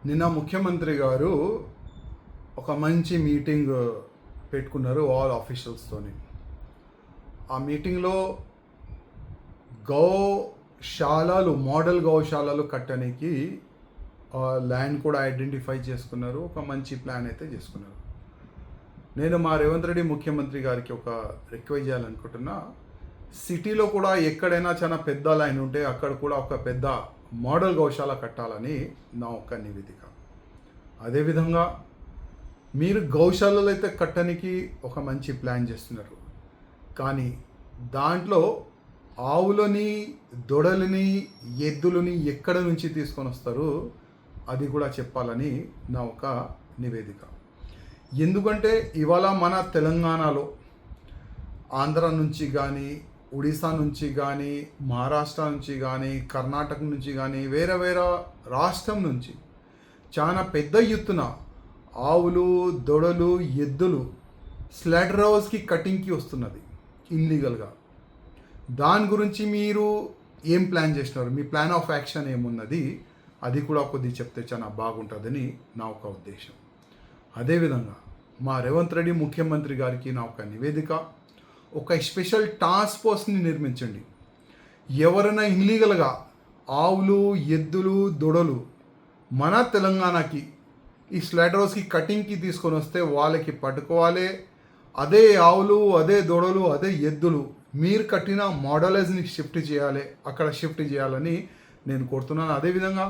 నిన్న ముఖ్యమంత్రి గారు ఒక మంచి మీటింగ్ పెట్టుకున్నారు ఆల్ ఆఫీషియల్స్తోని. ఆ మీటింగ్లో గోశాలలు మోడల్ గోశాలలు కట్టడానికి ల్యాండ్ కూడా ఐడెంటిఫై చేసుకున్నారు. ఒక మంచి ప్లాన్ అయితే చేసుకున్నారు. నేను మా రేవంత్ రెడ్డి ముఖ్యమంత్రి గారికి ఒక రిక్వెస్ట్ చేయాలనుకుంటున్నా. సిటీలో కూడా ఎక్కడైనా చాలా పెద్ద లైన్ ఉంటే అక్కడ కూడా ఒక పెద్ద మోడల్ గోశాల కట్టాలని నా ఒక నివేదిక. అదేవిధంగా మీరు గోశాలలో అయితే కట్టడానికి ఒక మంచి ప్లాన్ చేస్తున్నారు, కానీ దాంట్లో ఆవులని, దొడలని, ఎద్దులని ఎక్కడ నుంచి తీసుకొని వస్తారు అది కూడా చెప్పాలని నా ఒక నివేదిక. ఎందుకంటే ఇవాళ మన తెలంగాణలో ఆంధ్ర నుంచి కానీ, ఒడిశా నుంచి కానీ, మహారాష్ట్ర నుంచి కానీ, కర్ణాటక నుంచి కానీ, వేరే వేరే రాష్ట్రం నుంచి చాలా పెద్ద ఎత్తున ఆవులు, దొడలు, ఎద్దులు స్లాటర్ హౌస్కి కటింగ్కి వస్తున్నది ఇల్లీగల్గా. దాని గురించి మీరు ఏం ప్లాన్ చేసినారు, మీ ప్లాన్ ఆఫ్ యాక్షన్ ఏమున్నది అది కూడా కొద్దిగా చెప్తే చాలా బాగుంటుందని నా ఒక ఉద్దేశం. అదేవిధంగా మా రేవంత్ రెడ్డి ముఖ్యమంత్రి గారికి నా ఒక నివేదిక, ఒక స్పెషల్ టాస్క్ ఫోర్స్ని నిర్మించండి. ఎవరైనా ఇల్లీగల్గా ఆవులు, ఎద్దులు, దొడలు మన తెలంగాణకి ఈ స్లాటర్ హౌస్కి కటింగ్కి తీసుకొని వస్తే వాళ్ళకి పట్టుకోవాలి. అదే ఆవులు, అదే దొడలు, అదే ఎద్దులు మీరు కట్టిన మోడలైజ్ని షిఫ్ట్ చేయాలి, అక్కడ షిఫ్ట్ చేయాలని నేను కోరుతున్నాను. అదేవిధంగా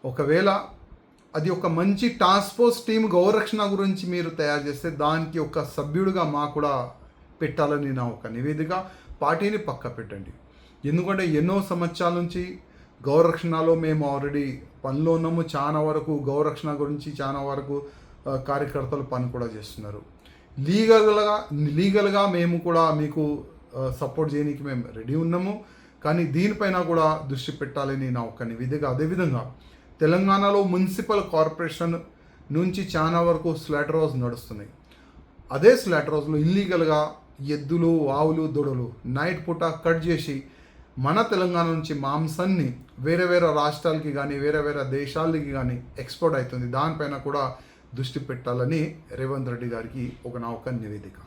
ఒకవేళ అది ఒక మంచి టాస్క్ ఫోర్స్ టీమ్ గౌరక్షణ గురించి మీరు తయారు చేస్తే దానికి ఒక సభ్యుడిగా మా కూడా పెట్టాలని నా ఒక నివేదిక. పార్టీని పక్క పెట్టండి. ఎందుకంటే ఎన్నో సంవత్సరాల నుంచి గౌరక్షణలో మేము ఆల్రెడీ పనిలో ఉన్నాము. చాలా వరకు గౌరక్షణ గురించి చాలా వరకు కార్యకర్తలు పని కూడా చేస్తున్నారు. లీగల్గా మేము కూడా మీకు సపోర్ట్ చేయడానికి మేము రెడీ ఉన్నాము, కానీ దీనిపైన కూడా దృష్టి పెట్టాలని నా ఒక నివేదిక. అదేవిధంగా తెలంగాణలో మున్సిపల్ కార్పొరేషన్ నుంచి చాలా వరకు స్లాటర్ హౌస్ నడుస్తున్నాయి. అదే స్లాటర్ హౌస్లో ఇల్లీగల్గా ఎద్దులు, ఆవులు, దొడలు నైట్ పూట కట్ చేసి మన తెలంగాణ నుంచి మాంసాన్ని వేరే వేరే రాష్ట్రాలకి కానీ, వేరే వేరే దేశాలకి కానీ ఎక్స్పోర్ట్ అవుతుంది. దానిపైన కూడా దృష్టి పెట్టాలని రేవంత్ రెడ్డి గారికి నా ఒక నివేదిక.